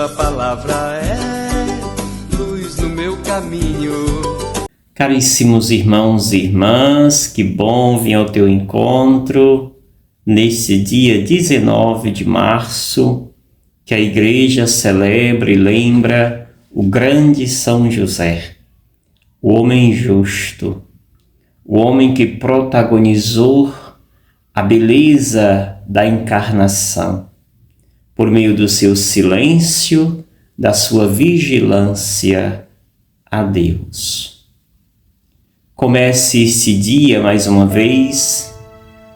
tua palavra é luz no meu caminho. Caríssimos irmãos e irmãs, que bom vir ao teu encontro neste dia 19 de março, que a Igreja celebra e lembra o grande São José, o homem justo, o homem que protagonizou a beleza da encarnação, por meio do seu silêncio, da sua vigilância a Deus. Comece esse dia mais uma vez,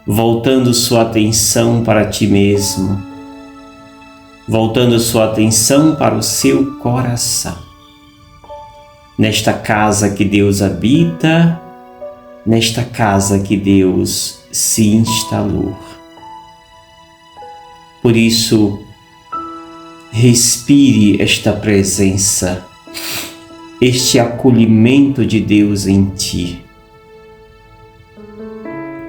voltando sua atenção para ti mesmo, voltando sua atenção para o seu coração. Nesta casa que Deus habita, nesta casa que Deus se instalou. Por isso, respire esta presença, este acolhimento de Deus em ti.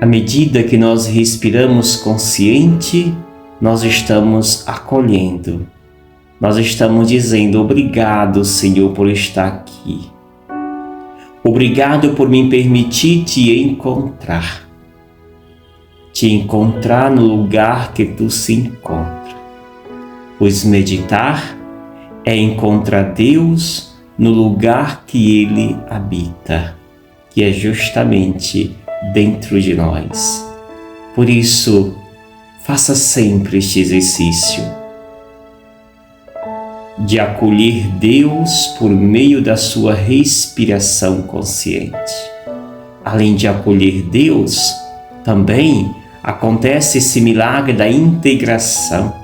À medida que nós respiramos consciente, nós estamos acolhendo. Nós estamos dizendo: obrigado, Senhor, por estar aqui. Obrigado por me permitir te encontrar. Te encontrar no lugar que tu se encontra. Pois meditar é encontrar Deus no lugar que Ele habita, que é justamente dentro de nós. Por isso, faça sempre este exercício de acolher Deus por meio da sua respiração consciente. Além de acolher Deus, também acontece esse milagre da integração.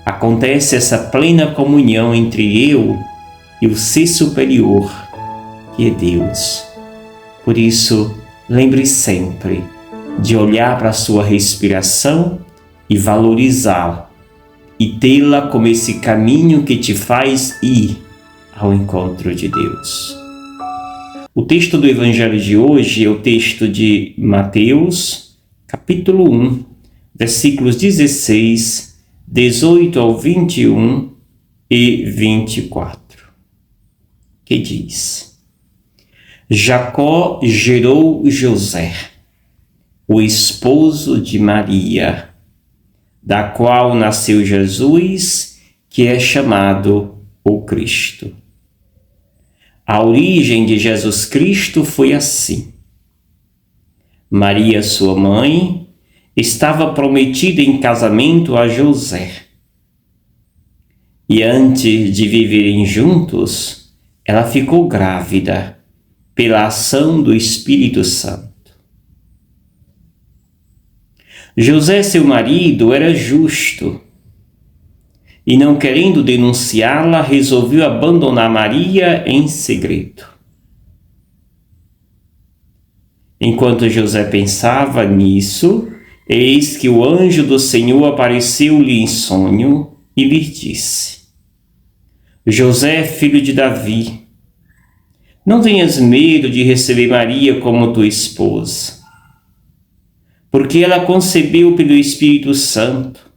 Acontece essa plena comunhão entre eu e o ser superior, que é Deus. Por isso, lembre sempre de olhar para a sua respiração e valorizá-la, e tê-la como esse caminho que te faz ir ao encontro de Deus. O texto do Evangelho de hoje é o texto de Mateus, capítulo 1, versículos 16, 18 ao 21 e 24, que diz: Jacó gerou José, o esposo de Maria, da qual nasceu Jesus, que é chamado o Cristo. A origem de Jesus Cristo foi assim. Maria, sua mãe, estava prometida em casamento a José. E antes de viverem juntos, ela ficou grávida pela ação do Espírito Santo. José, seu marido, era justo e, não querendo denunciá-la, resolveu abandonar Maria em segredo. Enquanto José pensava nisso, eis que o anjo do Senhor apareceu-lhe em sonho e lhe disse: José, filho de Davi, não tenhas medo de receber Maria como tua esposa, porque ela concebeu pelo Espírito Santo.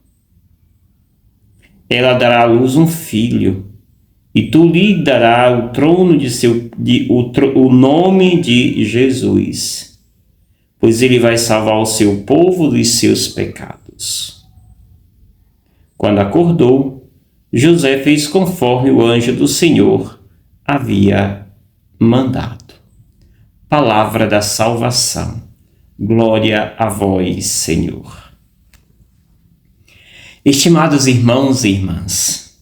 Ela dará à luz um filho, e tu lhe darás o trono o nome de Jesus, pois ele vai salvar o seu povo dos seus pecados. Quando acordou, José fez conforme o anjo do Senhor havia mandado. Palavra da salvação. Glória a vós, Senhor. Estimados irmãos e irmãs,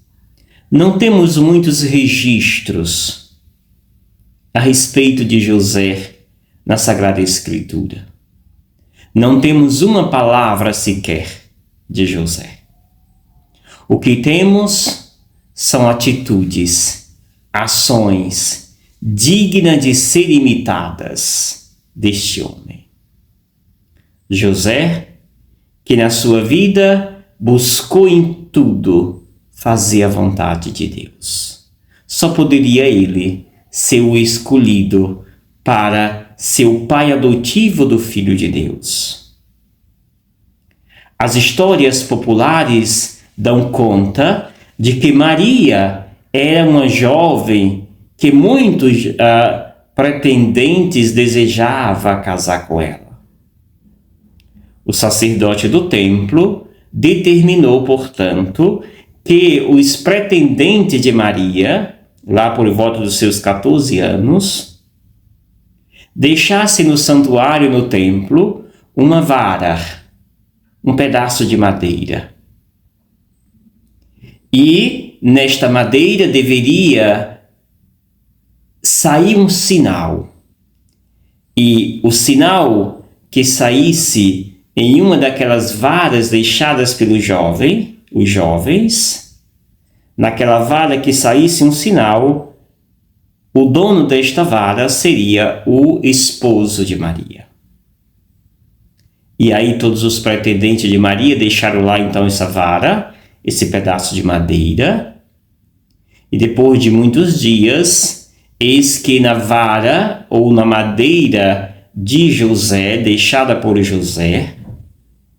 não temos muitos registros a respeito de José na Sagrada Escritura. Não temos uma palavra sequer de José. O que temos são atitudes, ações dignas de ser imitadas deste homem. José, que na sua vida buscou em tudo fazer a vontade de Deus. Só poderia ele ser o escolhido para ser o pai adotivo do Filho de Deus. As histórias populares dão conta de que Maria era uma jovem que muitos pretendentes desejavam casar com ela. O sacerdote do templo determinou, portanto, que os pretendentes de Maria, lá por volta dos seus 14 anos, deixassem no santuário, no templo, uma vara, um pedaço de madeira. E nesta madeira deveria sair um sinal. E o sinal que saísse em uma daquelas varas deixadas pelos jovens, naquela vara que saísse um sinal, o dono desta vara seria o esposo de Maria. E aí todos os pretendentes de Maria deixaram lá então essa vara, esse pedaço de madeira, e depois de muitos dias, eis que na vara ou na madeira de José, deixada por José,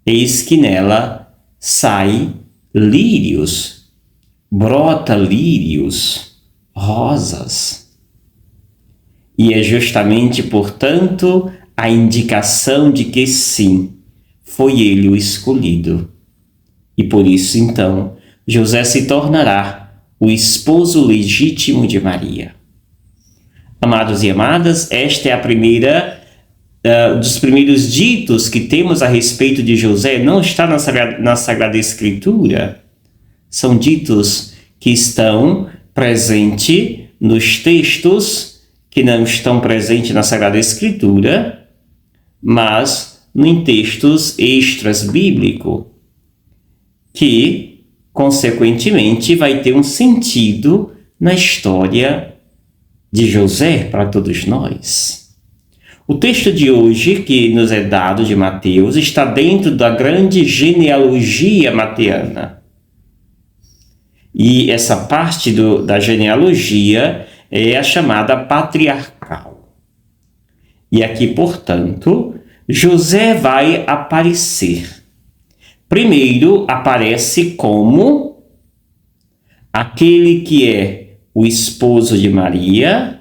eis que nela sai lírios, brota lírios, rosas. E é justamente, portanto, a indicação de que sim, foi ele o escolhido. E por isso, então, José se tornará o esposo legítimo de Maria. Amados e amadas, esta é a primeira dos primeiros ditos que temos a respeito de José. Não está na Sagrada Escritura. São ditos que estão presentes nos textos que não estão presentes na Sagrada Escritura, mas em textos extras bíblicos, que, consequentemente, vai ter um sentido na história de José para todos nós. O texto de hoje, que nos é dado de Mateus, está dentro da grande genealogia mateana. E essa parte da genealogia é a chamada patriarcal. E aqui, portanto, José vai aparecer. Primeiro, aparece como aquele que é o esposo de Maria,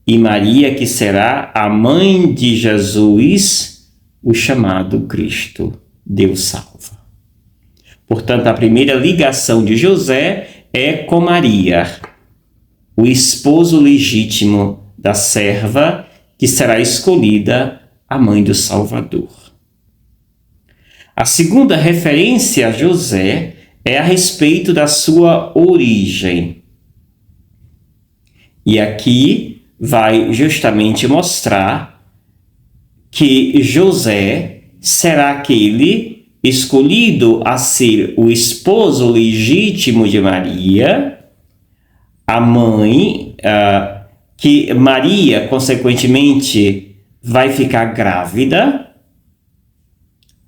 e Maria que será a mãe de Jesus, o chamado Cristo, Deus salva. Portanto, a primeira ligação de José é com Maria, o esposo legítimo da serva que será escolhida a mãe do Salvador. A segunda referência a José é a respeito da sua origem. E aqui vai justamente mostrar que José será aquele escolhido a ser o esposo legítimo de Maria, a mãe, que Maria, consequentemente, vai ficar grávida,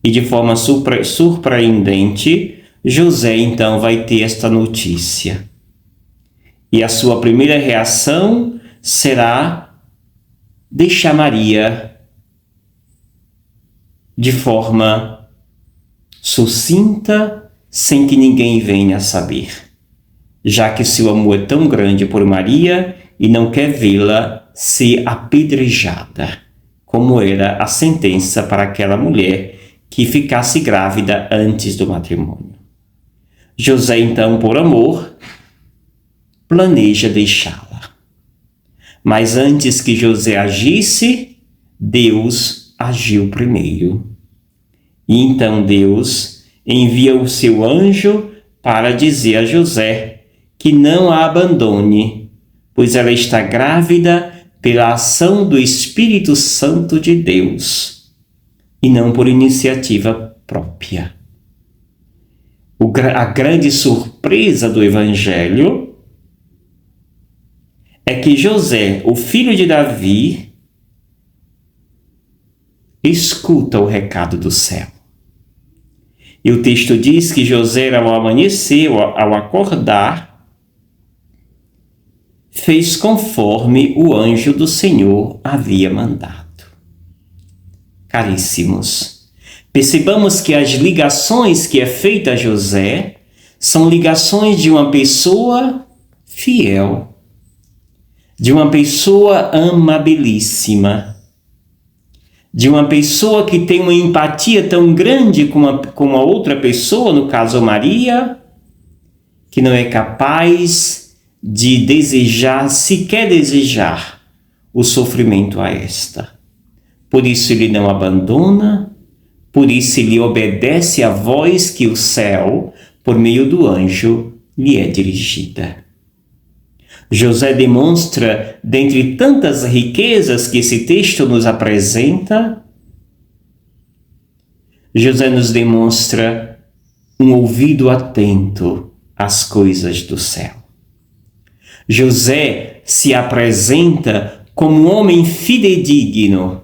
e de forma surpreendente, José então vai ter esta notícia. E a sua primeira reação será deixar Maria de forma sucinta, sem que ninguém venha saber, já que seu amor é tão grande por Maria e não quer vê-la ser apedrejada, como era a sentença para aquela mulher que ficasse grávida antes do matrimônio. José, então, por amor, planeja deixá-la. Mas antes que José agisse, Deus agiu primeiro. E então Deus envia o seu anjo para dizer a José que não a abandone, pois ela está grávida pela ação do Espírito Santo de Deus, e não por iniciativa própria. A grande surpresa do Evangelho é que José, o filho de Davi, escuta o recado do céu. E o texto diz que José, ao amanhecer, ao acordar, fez conforme o anjo do Senhor havia mandado. Caríssimos, percebamos que as ligações que é feita a José São ligações de uma pessoa fiel, de uma pessoa amabilíssima, de uma pessoa que tem uma empatia tão grande com a outra pessoa, no caso Maria, que não é capaz de sequer desejar o sofrimento a esta. Por isso ele não abandona, por isso ele obedece à voz que o céu, por meio do anjo, lhe é dirigida. José demonstra, dentre tantas riquezas que esse texto nos apresenta, José nos demonstra um ouvido atento às coisas do céu. José se apresenta como um homem fidedigno,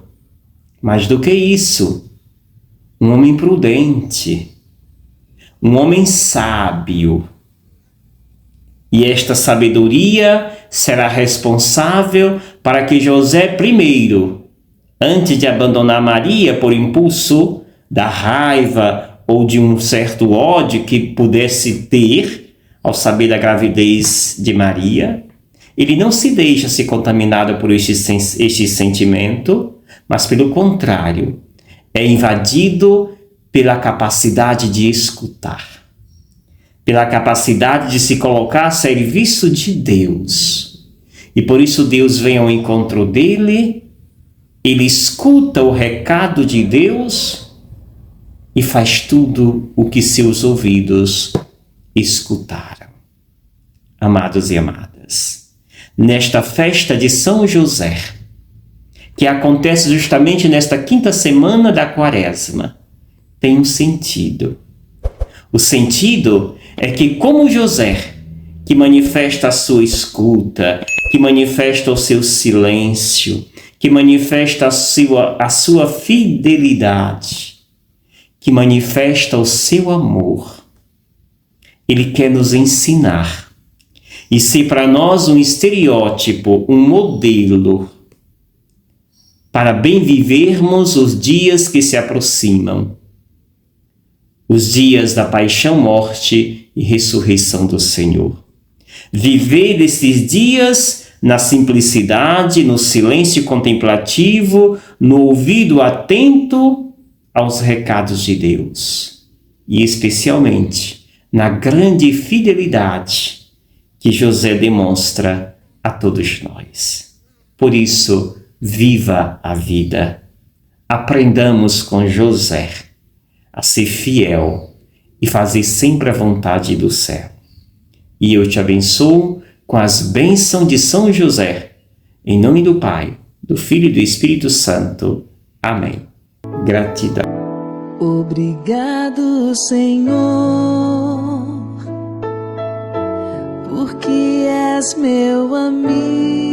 mais do que isso, um homem prudente, um homem sábio. E esta sabedoria será responsável para que José, primeiro, antes de abandonar Maria por impulso da raiva ou de um certo ódio que pudesse ter ao saber da gravidez de Maria, ele não se deixa ser contaminado por este sentimento, mas pelo contrário, é invadido pela capacidade de escutar, pela capacidade de se colocar a serviço de Deus. E por isso Deus vem ao encontro dele, ele escuta o recado de Deus e faz tudo o que seus ouvidos escutaram. Amados e amadas, nesta festa de São José, que acontece justamente nesta quinta semana da Quaresma, tem um sentido. O sentido é que, como José, que manifesta a sua escuta, que manifesta o seu silêncio, que manifesta a sua fidelidade, que manifesta o seu amor, ele quer nos ensinar e ser para nós um estereótipo, um modelo, para bem vivermos os dias que se aproximam, os dias da paixão, morte e ressurreição do Senhor. Viver esses dias na simplicidade, no silêncio contemplativo, no ouvido atento aos recados de Deus. E especialmente na grande fidelidade que José demonstra a todos nós. Por isso, viva a vida. Aprendamos com José a ser fiel e fazer sempre a vontade do céu. E eu te abençoo com as bênçãos de São José, em nome do Pai, do Filho e do Espírito Santo. Amém. Gratidão. Obrigado, Senhor, porque és meu amigo.